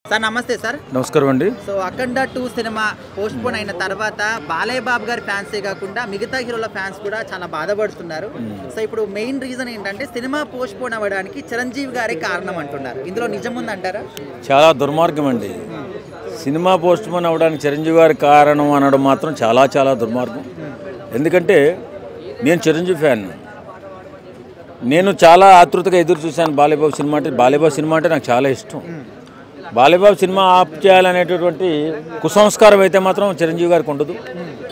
Sir నమస్తే sir. నమస్కారం అండి. సో అఖండ 2 సినిమా పోస్ట్ పోన్ అయిన తర్వాత బాలయ్య బాబు గారి ఫ్యాన్సే కాకుండా మిగతా హీరోల ఫ్యాన్స్ కూడా చాలా బాధపడుతున్నారు. సో ఇప్పుడు మెయిన్ రీజన్ ఏంటంటే సినిమా పోస్ట్ పోన్ అవ్వడానికి చిరంజీవి గారే కారణం అంటున్నారు. ఇందులో నిజం ఉందంటారా? చాలా దుర్మార్గం అండి. సినిమా పోస్ట్ పోన్ అవ్వడానికి చిరంజీవి గారి కారణం అనడం మాత్రం చాలా చాలా దుర్మార్గం. ఎందుకంటే నేను చిరంజీవి ఫ్యాన్. నేను చాలా ఆతృతగా ఎదురు చూశాను బాలయ్యబాబు సినిమా అంటే. బాలయ్యబాబు సినిమా అంటే నాకు చాలా ఇష్టం. బాలయ్యబాబు సినిమా ఆప్ చేయాలనేటటువంటి కుసంస్కారం అయితే మాత్రం చిరంజీవి గారికి ఉండదు.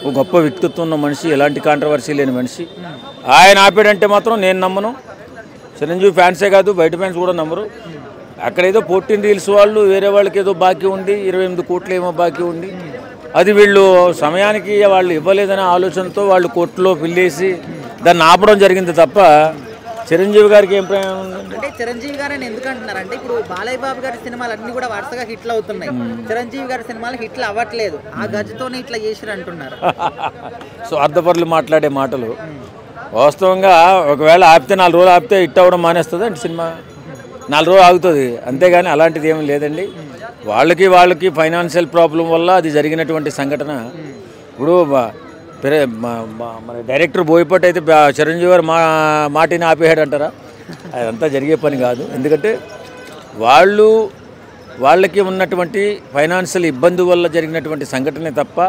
ఒక గొప్ప వ్యక్తిత్వం ఉన్న మనిషి, ఎలాంటి కాంట్రవర్సీ లేని మనిషి. ఆయన ఆపాడంటే మాత్రం నేను నమ్మను. చిరంజీవి ఫ్యాన్సే కాదు, బయట ఫ్యాన్స్ కూడా నమ్మరు. అక్కడేదో 14 రీల్స్ వాళ్ళు వేరే వాళ్ళకి ఏదో బాకీ ఉండి 28 కోట్లు ఏమో బాకీ ఉండి అది వీళ్ళు సమయానికి వాళ్ళు ఇవ్వలేదనే ఆలోచనతో వాళ్ళు కోర్టులో పిల్లేసి దాన్ని ఆపడం జరిగింది తప్ప చిరంజీవి గారికి ఏం ప్రయాణం ఉందండి. అంటే చిరంజీవి గారని ఎందుకు అంటున్నారంటే ఇప్పుడు బాలయ్య బాబు గారి సినిమాలు అన్ని కూడా వరుసగా హిట్లు అవుతున్నాయి. చిరంజీవి గారి సినిమాలు హిట్లు అవ్వట్లేదు. ఆ గజ్జతోనే ఇట్లా చేసిరు అంటున్నారు. సో అర్ధపరులు మాట్లాడే మాటలు. వాస్తవంగా ఒకవేళ ఆపితే 4 రోజులు ఆపితే హిట్ అవ్వడం మానేస్తుంది అంటే సినిమా 4 రోజులు ఆగుతుంది, అంతేగాని అలాంటిది ఏమీ లేదండి. వాళ్ళకి ఫైనాన్షియల్ ప్రాబ్లం వల్ల అది జరిగినటువంటి సంఘటన. ఇప్పుడు మన డైరెక్టర్ బోయపాటి అయితే చిరంజీవి గారు మాటిని ఆపేయాడు అంటారా? అదంతా జరిగే పని కాదు. ఎందుకంటే వాళ్ళకి ఉన్నటువంటి ఫైనాన్షియల్ ఇబ్బంది వల్ల జరిగినటువంటి సంఘటనే తప్ప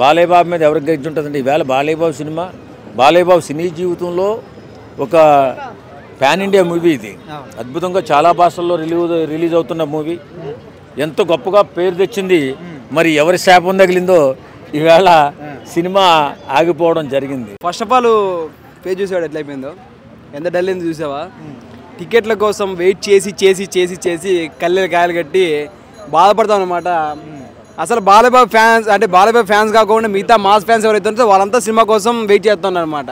బాలయ్య బాబు మీద ఎవరికి గెలిచి ఉంటుందండి. ఈవేళ బాలయ్య బాబు సినీ జీవితంలో ఒక పాన్ ఇండియా మూవీ. ఇది అద్భుతంగా చాలా భాషల్లో రిలీజ్ అవుతున్న మూవీ. ఎంతో గొప్పగా పేరు తెచ్చింది. మరి ఎవరి శాపం తగిలిందో ఈవేళ సినిమా ఆగిపోవడం జరిగింది. ఫస్ట్ ఆఫ్ ఆల్ పేజ్ చూసాడు ఎట్లయిపోయిందో, ఎంత డల్ అయింది చూసావా? టికెట్ల కోసం వెయిట్ చేసి కళ్ళెలు కాయలు కట్టి బాధపడతాం అనమాట. అసలు బాలయ్యబాబు ఫ్యాన్స్ కాకుండా మిగతా మాస్ ఫ్యాన్స్ ఎవరైతే ఉంటే వాళ్ళంతా సినిమా కోసం వెయిట్ చేస్తున్నారు అనమాట.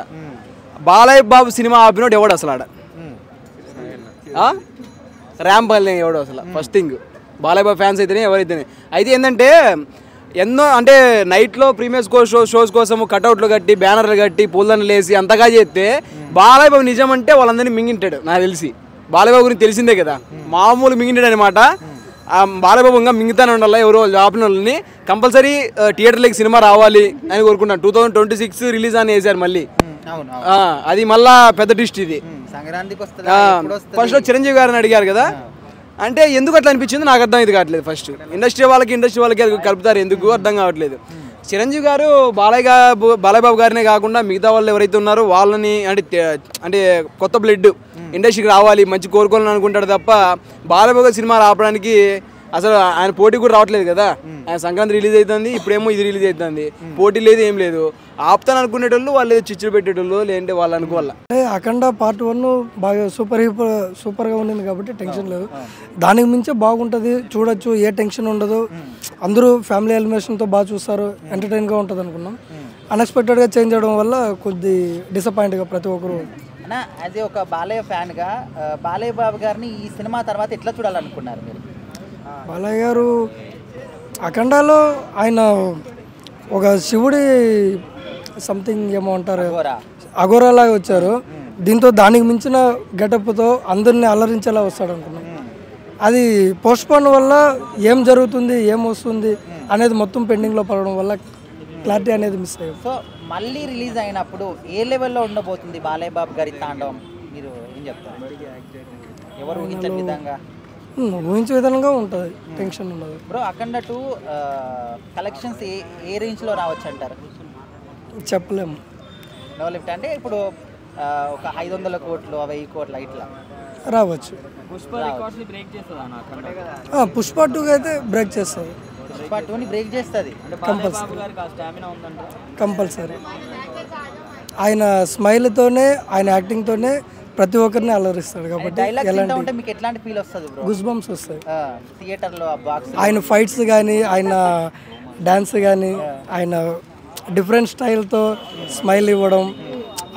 బాలయ్య బాబు సినిమా ఆపినోడు ఎవడు అసలు ఆడ ర్యాంపల్లి ఎవడు అసలు? First thing Balayya Babu fans అయితేనే ఎవరైతేనే. అయితే ఏంటంటే ఎన్నో అంటే నైట్లో ప్రీమియర్ షోస్ కోసము కటౌట్లు కట్టి బ్యానర్లు కట్టి పూలదండలు వేసి అంతగా చేస్తే బాలయ్య బాబు నిజం అంటే వాళ్ళందరినీ మింగింటాడు. నాకు తెలిసి బాలయ్య బాబు గురించి తెలిసిందే కదా, మామూలు మింగింటాడు అనమాట. బాలయ్య బాబు ఇంకా మింగుతానే ఉండాలి. ఎవరో ఆపిన వాళ్ళని కంపల్సరీ థియేటర్లకి సినిమా రావాలి అని కోరుకుంటాను. 2026 రిలీజ్ అని వేసారు మళ్ళీ. అది మళ్ళా పెద్ద డిస్ట్ ఇది. ఫస్ట్ లో చిరంజీవి గారిని అడిగారు కదా, అంటే ఎందుకు అట్లా అనిపించింది నాకు అర్థం ఇది కావట్లేదు. ఫస్ట్ ఇండస్ట్రీ వాళ్ళకి కలుపుతారు, ఎందుకు అర్థం కావట్లేదు. చిరంజీవి గారు బాలయ్య బాబు గారినే కాకుండా మిగతా వాళ్ళు ఎవరైతే ఉన్నారో వాళ్ళని అంటే కొత్త బ్లడ్ ఇండస్ట్రీకి రావాలి, మంచి కోరుకోవాలని అనుకుంటాడు తప్ప బాలయ్య బాబు సినిమా రావడానికి అసలు ఆయన పోటీ కూడా రావట్లేదు కదా. ఆయన సంక్రాంతి రిలీజ్ అవుతుంది, ఇప్పుడేమో ఇది రిలీజ్ అవుతుంది. పోటీ లేదు, ఏం లేదు. ఆపుతాను అనుకునేటోళ్ళు వాళ్ళు ఏదో చిచ్చులు పెట్టేటోళ్ళు, లేదంటే వాళ్ళు అనుకోవాల. అఖండ పార్ట్ 1 బాగా సూపర్గా ఉండింది కాబట్టి టెన్షన్ లేదు. దానికి మించే బాగుంటుంది, చూడొచ్చు, ఏ టెన్షన్ ఉండదు. అందరూ ఫ్యామిలీ ఎలిమినేషన్తో బాగా చూస్తారు, ఎంటర్టైన్గా ఉంటుంది అనుకున్నాం. అన్ఎక్స్పెక్టెడ్గా చేంజ్ అవడం వల్ల కొద్ది డిసప్పాయింట్గా ప్రతి ఒక్కరు. యాజ్ ఏ ఒక బాలయ్య ఫ్యాన్గా బాలయ్య బాబు గారిని ఈ సినిమా తర్వాత ఎట్లా చూడాలనుకున్నారు మీరు? బాలయ్య గారు అఖండాలో ఆయన ఒక శివుడి సంథింగ్ ఏమో అంటారు, అఘోరాలాగా వచ్చారు. దీంతో దానికి మించిన గెటప్తో అందరినీ అలరించేలా వస్తాడు అనుకున్నాం. అది పోస్ట్ పోన్ వల్ల ఏం జరుగుతుంది, ఏం వస్తుంది అనేది మొత్తం పెండింగ్లో పడడం వల్ల క్లారిటీ అనేది మిస్ అయ్యింది. సో మళ్ళీ రిలీజ్ అయినప్పుడు ఏ లెవెల్లో ఉండబోతుంది బాలయ్య బాబు గారి తాండవం? మీరు ఏం చెప్తారు? ఎవరు ఊహించని విధంగా ఊహించే విధంగా ఉంటుంది, టెన్షన్ ఉండదు. బ్రో అఖండ 2 కలెక్షన్స్ ఏ రేంజ్లో రావచ్చు అంటారు? చెప్పలేము. నో లిఫ్ట్ అంటే ఇప్పుడు ఒక 500 కోట్లు 1000 కోట్ల ఇట్లా రావచ్చు. పుష్ప 2 అయితే బ్రేక్ చేస్తుంది. పుష్ప 2ని బ్రేక్ చేస్తుంది కంపల్సరీ. ఆయన స్మైల్తోనే, ఆయన యాక్టింగ్తోనే ప్రతి ఒక్కరిని అలరిస్తాడు కాబట్టి ఎట్లాంటి ఫీల్ వస్తుంది? గూస్ బంప్స్ వస్తాయి థియేటర్లో. ఆయన ఫైట్స్ కానీ, ఆయన డాన్స్ కానీ, ఆయన డిఫరెంట్ స్టైల్తో స్మైల్ ఇవ్వడం,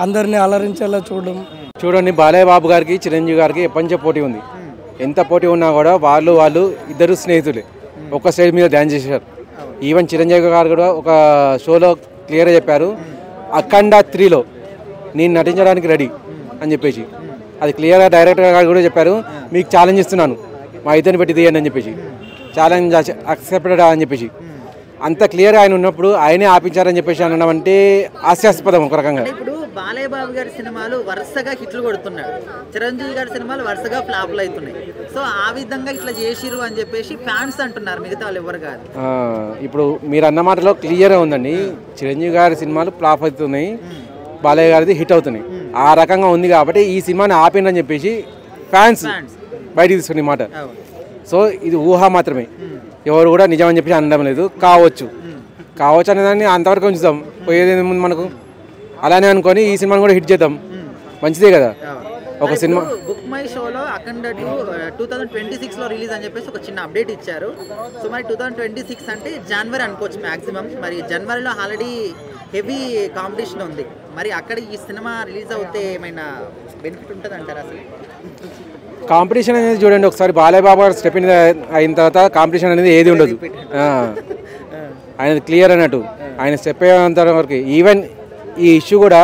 అందరినీ అలరించేలా చూడండి. బాలయ్య బాబు గారికి చిరంజీవి గారికి ఎప్పటి పోటీ ఉంది. ఎంత పోటీ ఉన్నా కూడా వాళ్ళు ఇద్దరు స్నేహితులే ఒక స్టేజ్ మీద డాన్స్ చేశారు. ఈవెన్ చిరంజీవి గారు కూడా ఒక షోలో క్లియర్గా చెప్పారు, అఖండ 3లో నేను నటించడానికి రెడీ అని చెప్పేసి. అది క్లియర్గా డైరెక్టర్ గారు కూడా చెప్పారు, మీకు ఛాలెంజ్ ఇస్తున్నాను, మా ఇద్దరిని పెట్టి తీయండి అని చెప్పేసి. ఛాలెంజ్ అక్సెప్టెడ్ అని చెప్పేసి అంత క్లియర్ ఆయన ఉన్నప్పుడు ఆయనే ఆపించారని చెప్పేసి అనడం అంటే హాస్యాస్పదం ఒక రకంగా. ఇప్పుడు బాలయ్య బాబు గారి సినిమాలు వరుసగా హిట్లు కొడుతున్నాడు, చిరంజీవి గారి సినిమాలు వరుసగా ఫ్లాప్లు అవుతున్నాయి. సో ఆ విధంగా ఇట్లా చేసిరు అని చెప్పేసి ఫ్యాన్స్ అంటున్నారు, మిగతా వాళ్ళు ఎవరు కాదు. ఇప్పుడు మీరు అన్న మాటలో క్లియర్గా ఉందండి, చిరంజీవి గారి సినిమాలు ఫ్లాప్ అవుతున్నాయి, బాలయ్య గారిది హిట్ అవుతున్నాయి. ఆ రకంగా ఉంది కాబట్టి ఈ సినిమాని ఆపిందని చెప్పేసి ఫ్యాన్స్ బయటికి తీసుకునే మాట. సో ఇది ఊహ మాత్రమే, ఎవరు కూడా నిజం అని చెప్పి అనడం లేదు. కావచ్చు అనేదాన్ని అంతవరకు ఉంచుతాం, పోయేది ముందు మనకు అలానే అనుకొని ఈ సినిమాని కూడా హిట్ చేద్దాం, మంచిదే కదా. ఒక సినిమా బుక్ మై షోలో అఖండ 2026లో రిలీజ్ అని చెప్పేసి ఒక చిన్న అప్డేట్ ఇచ్చారు. సో మరి 2026 అంటే జనవరి అనుకోవచ్చు మ్యాక్సిమం. మరి జనవరిలో ఆల్రెడీ హెవీ కాంపిటీషన్ ఉంది, మరి అక్కడ ఈ సినిమా రిలీజ్ అవుతే ఏమైనా బెనిఫిట్ ఉంటుంది అంటారా? అసలు కాంపిటీషన్ అనేది చూడండి, ఒకసారి బాలయ్య బాబు గారు స్టెప్ అయిన తర్వాత కాంపిటీషన్ అనేది ఏది ఉండదు. ఆయన క్లియర్ అన్నట్టు, ఆయన స్టెప్ అయ్యేంత వరకు ఈవెన్ ఈ ఇష్యూ కూడా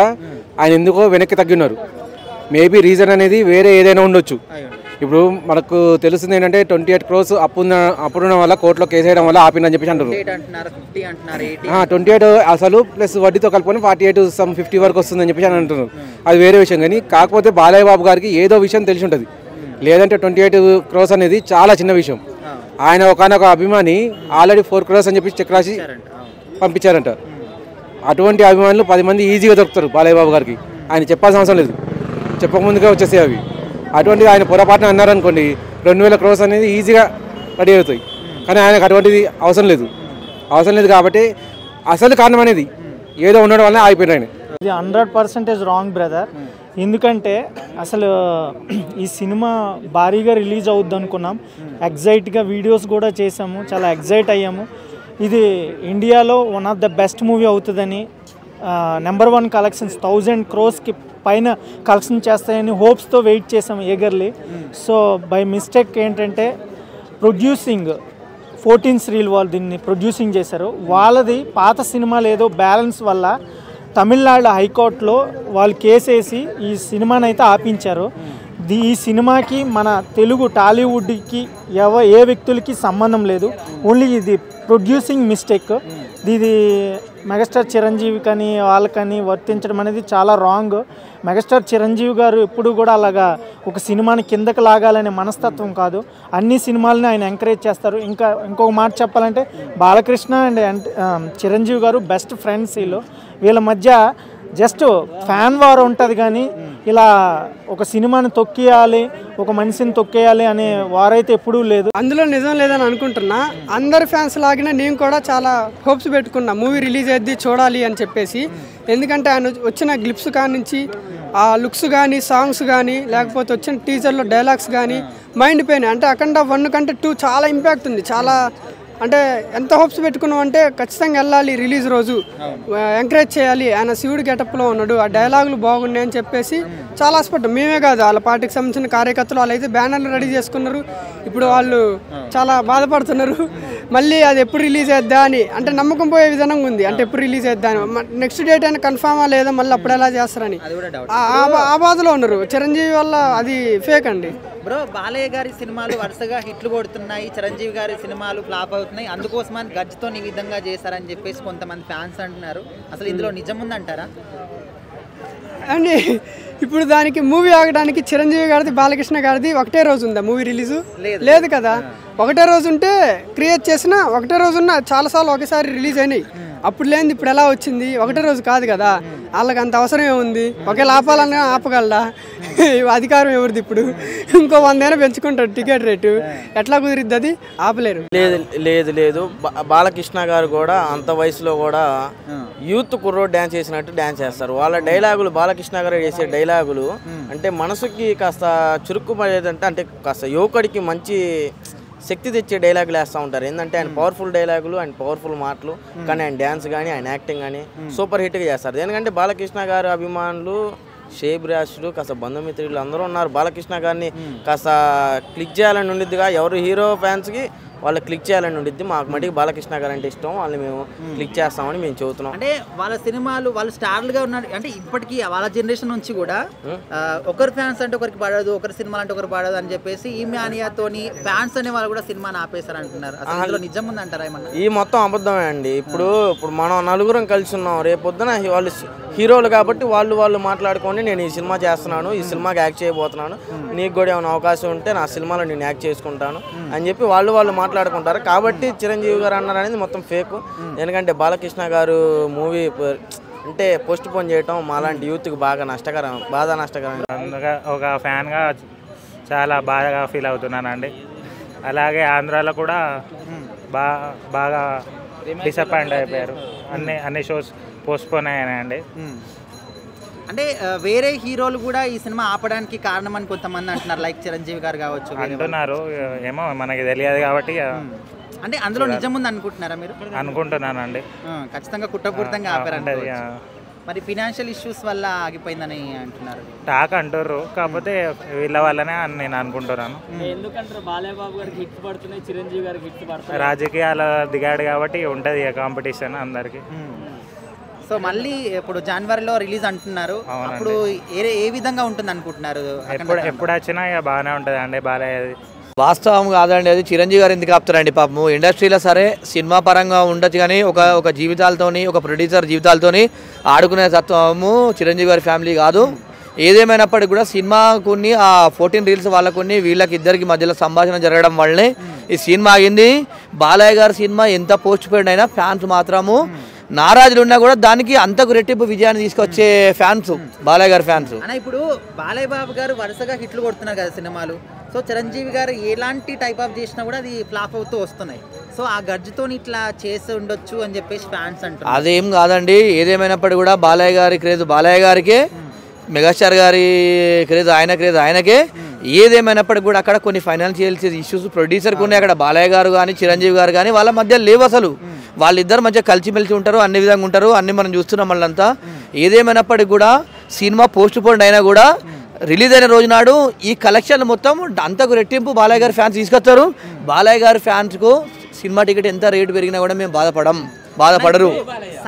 ఆయన ఎందుకో వెనక్కి తగ్గిన్నారు. మేబీ రీజన్ అనేది వేరే ఏదైనా ఉండొచ్చు. ఇప్పుడు మనకు తెలుస్తుంది ఏంటంటే 28 crores అప్పుడున్న వల్ల కోర్టులో కేసు వేయడం వల్ల ఆపిందని చెప్పేసి అంటారు. 28 అసలు ప్లస్ వడ్డీతో కలుపుకొని 48 50 వరకు వస్తుందని చెప్పేసి అని అంటున్నారు. అది వేరే విషయం. కానీ కాకపోతే బాలయ్య బాబు గారికి ఏదో విషయం తెలిసి ఉంటుంది, లేదంటే 28 crores అనేది చాలా చిన్న విషయం. ఆయన ఒకనొక అభిమాని ఆల్రెడీ 4 crores అని చెప్పి చెక్ రాసి పంపించారంట. అటువంటి అభిమానులు 10 మంది ఈజీగా దొరుకుతారు బాలయ్య బాబు గారికి, ఆయన చెప్పాల్సిన అవసరం లేదు, చెప్పకముందుగా వచ్చేసాయి అవి. అటువంటిది ఆయన పొరపాటున అన్నారనుకోండి 2000 crores అనేది ఈజీగా రెడీ అవుతాయి. కానీ ఆయనకు అటువంటిది అవసరం లేదు కాబట్టి అసలు కారణం అనేది ఏదో ఉండడం వల్ల ఆగిపోయిన ఆయన. ఇది 100% రాంగ్ బ్రదర్. ఎందుకంటే అసలు ఈ సినిమా భారీగా రిలీజ్ అవుద్ది అనుకున్నాం, ఎగ్జైట్గా వీడియోస్ కూడా చేసాము, చాలా ఎగ్జైట్ అయ్యాము. ఇది ఇండియాలో one of the best movie అవుతుందని, నెంబర్ 1 కలెక్షన్స్ 1000 crores పైన కలెక్షన్ చేస్తాయని హోప్స్తో వెయిట్ చేసాము ఏగర్లీ. సో బై మిస్టేక్ ఏంటంటే ప్రొడ్యూసింగ్ 14 శ్రీల్ వాళ్ళు దీన్ని ప్రొడ్యూసింగ్ చేశారు. వాళ్ళది పాత సినిమాలు ఏదో బ్యాలెన్స్ వల్ల తమిళనాడు హైకోర్టులో వాళ్ళు కేసేసి ఈ సినిమాని అయితే ఆపించారు. ఈ సినిమాకి మన తెలుగు టాలీవుడ్కి ఏ వ్యక్తులకి సంబంధం లేదు, ఓన్లీ ఇది ప్రొడ్యూసింగ్ మిస్టేక్. ఇది మెగాస్టార్ చిరంజీవి కానీ వాళ్ళకని వర్తించడం అనేది చాలా రాంగ్. మెగాస్టార్ చిరంజీవి గారు ఎప్పుడు కూడా అలాగా ఒక సినిమాని కిందకి లాగాలనే మనస్తత్వం కాదు, అన్ని సినిమాలని ఆయన ఎంకరేజ్ చేస్తారు. ఇంకొక మాట చెప్పాలంటే బాలకృష్ణ అండ్ చిరంజీవి గారు బెస్ట్ ఫ్రెండ్స్. వీళ్ళ మధ్య జస్ట్ ఫ్యాన్ వార్ ఉంటుంది, కానీ ఇలా ఒక సినిమాని తొక్కేయాలి, ఒక మనిషిని తొక్కేయాలి అనే వారైతే ఎప్పుడూ లేదు. అందులో నిజం లేదని అనుకుంటున్నా. అందరు ఫ్యాన్స్ లాగినా నేను కూడా చాలా హోప్స్ పెట్టుకున్నా మూవీ రిలీజ్ అయ్యి చూడాలి అని చెప్పేసి. ఎందుకంటే ఆయన వచ్చిన గ్లిప్స్ కానించి ఆ లుక్స్ కానీ, సాంగ్స్ కానీ, లేకపోతే వచ్చిన టీజర్లో డైలాగ్స్ కానీ మైండ్ పోయినాయి. అంటే అఖండ 1 కంటే 2 చాలా ఇంపాక్ట్ ఉంది. చాలా అంటే ఎంత హోప్స్ పెట్టుకున్నాం అంటే ఖచ్చితంగా వెళ్ళాలి రిలీజ్ రోజు, ఎంకరేజ్ చేయాలి, ఆయన శివుడి గెటప్లో ఉన్నాడు, ఆ డైలాగులు బాగున్నాయి అని చెప్పేసి చాలా ఆశపడ్డాం. మేమే కాదు, వాళ్ళ పార్టీకి సంబంధించిన కార్యకర్తలు వాళ్ళైతే బ్యానర్లు రెడీ చేసుకున్నారు. ఇప్పుడు వాళ్ళు చాలా బాధపడుతున్నారు, మళ్ళీ అది ఎప్పుడు రిలీజ్ చేద్దా అని. అంటే నమ్మకం పోయే విధానంగా ఉంది, అంటే ఎప్పుడు రిలీజ్ చేద్దా అని. నెక్స్ట్ డేట్ అయినా కన్ఫామా లేదా, మళ్ళీ అప్పుడు ఎలా చేస్తారని ఆ బాధలో ఉన్నారు. చిరంజీవి వల్ల అది ఫేక్ అండి. బ్రో, బాలయ్య గారి సినిమాలు వరుసగా హిట్లు కొడుతున్నాయి, చిరంజీవి గారి సినిమాలు ఫ్లాప్ అవుతున్నాయి, అందుకోసమని గజ్జితో ఈ విధంగా చేశారని చెప్పేసి కొంతమంది ఫ్యాన్స్ అంటున్నారు. అసలు ఇందులో నిజం ఉందంటారా? అండి ఇప్పుడు దానికి మూవీ ఆగడానికి చిరంజీవి గారిది బాలకృష్ణ గారిది ఒకటే రోజు ఉందా మూవీ రిలీజు? లేదు కదా. ఒకటే రోజు ఉంటే క్రియేట్ చేసిన ఒకటే రోజు ఉన్న చాలాసార్లు ఒకేసారి రిలీజ్ అయినాయి. అప్పుడు లేనిది ఇప్పుడు ఎలా వచ్చింది? ఒకటే రోజు కాదు కదా. వాళ్ళకి అంత అవసరం ఏముంది? ఒకేలా ఆపాలన్నా ఆపగలరా? అధికారం ఎవరిది? ఇప్పుడు ఇంకో 100 పెంచుకుంటారు టికెట్ రేటు, ఎట్లా కుదిరిద్ది? అది ఆపలేరు. లేదు బాలకృష్ణ గారు కూడా అంత వయసులో కూడా యూత్ కుర్రోడ్ డ్యాన్స్ చేసినట్టు డ్యాన్స్ చేస్తారు. వాళ్ళ డైలాగులు, బాలకృష్ణ గారు చేసే డైలాగులు అంటే మనసుకి కాస్త చురుకు పడేదంటే, అంటే కాస్త యువకుడికి మంచి శక్తి తెచ్చే డైలాగులు వేస్తూ ఉంటారు. ఏంటంటే ఆయన పవర్ఫుల్ డైలాగులు, ఆయన పవర్ఫుల్ మాటలు, కానీ ఆయన డ్యాన్స్ కానీ ఆయన యాక్టింగ్ కానీ సూపర్ హిట్గా చేస్తారు. ఎందుకంటే బాలకృష్ణ గారు అభిమానులు, షేబ్ రాష్లు, కాస్త బంధుమిత్రులు అందరూ ఉన్నారు. బాలకృష్ణ గారిని కాస్త క్లిక్ చేయాలని ఉండిద్దిగా. ఎవరు హీరో ఫ్యాన్స్కి వాళ్ళు క్లిక్ చేయాలని ఉండిద్ది. మాకు మటుకు బాలకృష్ణ గారు అంటే ఇష్టం, వాళ్ళని మేము క్లిక్ చేస్తామని మేము చెబుతున్నాం. అంటే వాళ్ళ సినిమాలు వాళ్ళు స్టార్లుగా ఉన్నారు అంటే ఇప్పటికీ వాళ్ళ జనరేషన్ నుంచి కూడా ఒకరి ఫ్యాన్స్ అంటే ఒకరికి పడదు, ఒకరి సినిమాలు అంటే ఒకరు పడదు అని చెప్పేసి ఈ మానియాతోని ఫ్యాన్స్ అనే వాళ్ళు కూడా సినిమాని ఆపేశారు అంటున్నారు. అసలు ఇందులో నిజం ఉందంటారా ఏమన్నా? ఈ మొత్తం అబద్ధమే అండి. ఇప్పుడు మనం నలుగురం కలిసి ఉన్నాం, రేపొద్దున వాళ్ళు హీరోలు కాబట్టి వాళ్ళు మాట్లాడుకొని నేను ఈ సినిమా చేస్తున్నాను, ఈ సినిమాకి యాక్ట్ చేయబోతున్నాను, నీకు కూడా ఏమైనా అవకాశం ఉంటే నా సినిమాలో నేను యాక్ట్ చేసుకుంటాను అని చెప్పి వాళ్ళు మాట్లాడుకుంటారు. కాబట్టి చిరంజీవి గారు అన్నారు అనేది మొత్తం ఫేక్. ఎందుకంటే బాలకృష్ణ గారు మూవీ అంటే పోస్ట్ పోన్ చేయటం మాలాంటి యూత్కి బాగా నష్టకరం. అందుగా ఒక ఫ్యాన్గా చాలా బాగా ఫీల్ అవుతున్నానండి. అలాగే ఆంధ్రాలో కూడా బాగా డిసప్పాయింట్ అయిపోయారు. అన్ని షోస్ పోస్ట్పోన్ అయ్యాయండి. అంటే వేరే హీరోలు కూడా ఈ సినిమా ఆపడానికి కారణం అని కొంతమంది అంటున్నారు, లైక్ చిరంజీవి గారు కావచ్చు అంటున్నారు. ఏమో మనకి తెలియదు కాబట్టి. అంటే అందులో నిజం ఉంది అనుకుంటున్నారా మీరు? అనుకుంటున్నానండి. ఖచ్చితంగా కుట్రపూరితంగా ఆపారంటారు. మరి ఫినాన్షియల్ ఇష్యూస్ వల్ల ఆగిపోయిందని అంటున్నారు, టాక్ అంటారు. కాకపోతే వీళ్ళ వల్లనే అని నేను అనుకుంటున్నాను. ఎందుకంటారు బాలయ్యబాబు గారికి హిట్స్ పడుతున్నాయి, చిరంజీవి గారికి హిట్స్ పడుతున్నాయి. రాజకీయాల దిగాడు కాబట్టి ఉంటుంది కాంపిటీషన్ అందరికి. సో మళ్ళీ ఇప్పుడు జనవరిలో రిలీజ్ అంటున్నారు, అప్పుడు ఏ విధంగా ఉంటుంది అనుకుంటున్నారు? ఎప్పుడు వచ్చినా ఇక బాగానే ఉంటుంది అండి బాలయ్యది. వాస్తవం కాదండి అది. చిరంజీవి గారు ఎందుకు ఆపుతారండి పాపము? ఇండస్ట్రీలో సరే సినిమా పరంగా ఉండొచ్చు కానీ ఒక జీవితాలతోని, ఒక ప్రొడ్యూసర్ జీవితాలతోని ఆడుకునే తత్వము చిరంజీవి గారి ఫ్యామిలీ కాదు. ఏదేమైనప్పటికీ కూడా సినిమా కొన్ని ఆ 14 రీల్స్ వాళ్ళకుని వీళ్ళకి ఇద్దరికి మధ్యలో సంభాషణ జరగడం వల్లనే ఈ సినిమా ఆగింది. బాలయ్య గారి సినిమా ఎంత పోస్ట్ పోయిడ్ అయినా ఫ్యాన్స్ మాత్రము నారాజులు ఉన్నా కూడా దానికి అంతకు రెట్టింపు విజయాన్ని తీసుకొచ్చే ఫ్యాన్స్ బాలయ్య గారి ఫ్యాన్స్. అన్న ఇప్పుడు బాలయ్య బాబు గారు వరుసగా హిట్లు కొడుతున్నారు కదా సినిమాలు. సో చిరంజీవి గారు ఎలాంటి టైప్ ఆఫ్ చేసినా కూడా అది ఫ్లాప్ అవుతూ వస్తున్నాయి. సో ఆ గర్జుతో ఇట్లా చేసి ఉండొచ్చు అని చెప్పేసి ఫ్యాన్స్ అంటారు. అదేం కాదండి. ఏదేమైనప్పటికీ కూడా బాలయ్య గారి క్రేజ్ బాలయ్య గారికే, మెగాస్టార్ గారి క్రేజ్ ఆయనకే. ఏదేమైనప్పటికీ కూడా అక్కడ కొన్ని ఫైనాన్షియల్ ఇష్యూస్ ప్రొడ్యూసర్కి ఉన్నాయి. అక్కడ బాలయ్య గారు కానీ చిరంజీవి గారు కానీ వాళ్ళ మధ్య లేవు. అసలు వాళ్ళిద్దరు మంచిగా కలిసిమెలిసి ఉంటారు, అన్ని విధంగా ఉంటారు, అన్ని మనం చూస్తున్నాం వాళ్ళంతా. ఏదేమైనప్పటికీ కూడా సినిమా పోస్ట్ పోన్ అయినా కూడా రిలీజ్ అయిన రోజు నాడు ఈ కలెక్షన్ మొత్తం అంతకు రెట్టింపు బాలయ్య గారి ఫ్యాన్స్ తీసుకొస్తారు. బాలయ్య గారి ఫ్యాన్స్కు సినిమా టికెట్ ఎంత రేటు పెరిగినా కూడా మేము బాధపడరు.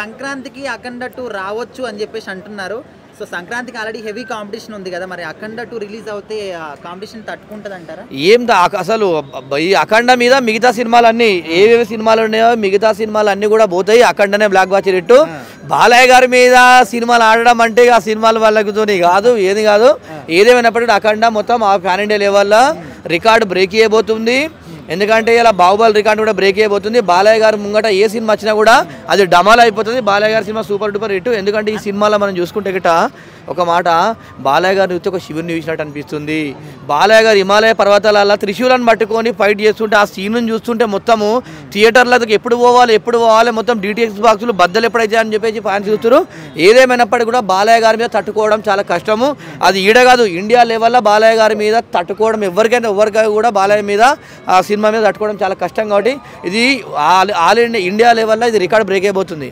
సంక్రాంతికి అఖండ 2 రావచ్చు అని చెప్పేసి అంటున్నారు. సో సంక్రాంతికి ఆల్రెడీ హెవీ కాంపిటీషన్ ఉంది కదా, మరి అఖండ 2 రిలీజ్ అవుతే కాంపిటీషన్ తట్టుకుంటుంది అంటారా? అసలు ఈ అఖండ మీద మిగతా సినిమాలన్నీ ఏవేవి సినిమాలు ఉన్నాయో మిగతా సినిమాలు కూడా పోతాయి. అఖండనే బ్లాక్ బాస్టర్ హిట్. బాలయ్య గారి మీద సినిమాలు ఆడడం అంటే ఆ సినిమాల వాళ్ళకి కాదు, ఏది కాదు. ఏదేమైనప్పటికీ అఖండ మొత్తం ఆ పాన్ ఇండియా లెవెల్లో రికార్డు బ్రేక్ చేయబోతుంది. ఎందుకంటే ఇలా బాహుబలి రికార్డు కూడా బ్రేక్ అయిపోతుంది. బాలయ్య గారి ముంగట ఏ సినిమా వచ్చినా కూడా అది డమాల్ అయిపోతుంది. బాలయ్య గారి సినిమా సూపర్ డూపర్ హిట్. ఎందుకంటే ఈ సినిమాలో మనం చూసుకుంటే గిట్ట ఒక మాట బాలయ్య గారిని చూస్తే ఒక శివుని చూసినట్టు అనిపిస్తుంది. బాలయ్య గారు హిమాలయ పర్వతాల త్రిశూలను పట్టుకొని ఫైట్ చేస్తుంటే ఆ సీన్ను చూస్తుంటే మొత్తము థియేటర్లకు ఎప్పుడు పోవాలి మొత్తం DTX బాక్సులు బద్దలు ఎప్పుడైతే అని చెప్పేసి ఫ్యాన్స్ చూస్తారు. ఏదేమైనప్పటికీ కూడా బాలయ్య గారి మీద తట్టుకోవడం చాలా కష్టము. అది ఈడ కాదు, ఇండియా లెవెల్లో బాలయ్య గారి మీద తట్టుకోవడం ఎవరికైనా కూడా బాలయ్య మీద ఆ సినిమా మీద తట్టుకోవడం చాలా కష్టం. కాబట్టి ఇది ఆల్ ఇండియా లెవెల్లో ఇది రికార్డ్ బ్రేక్ అయిపోతుంది.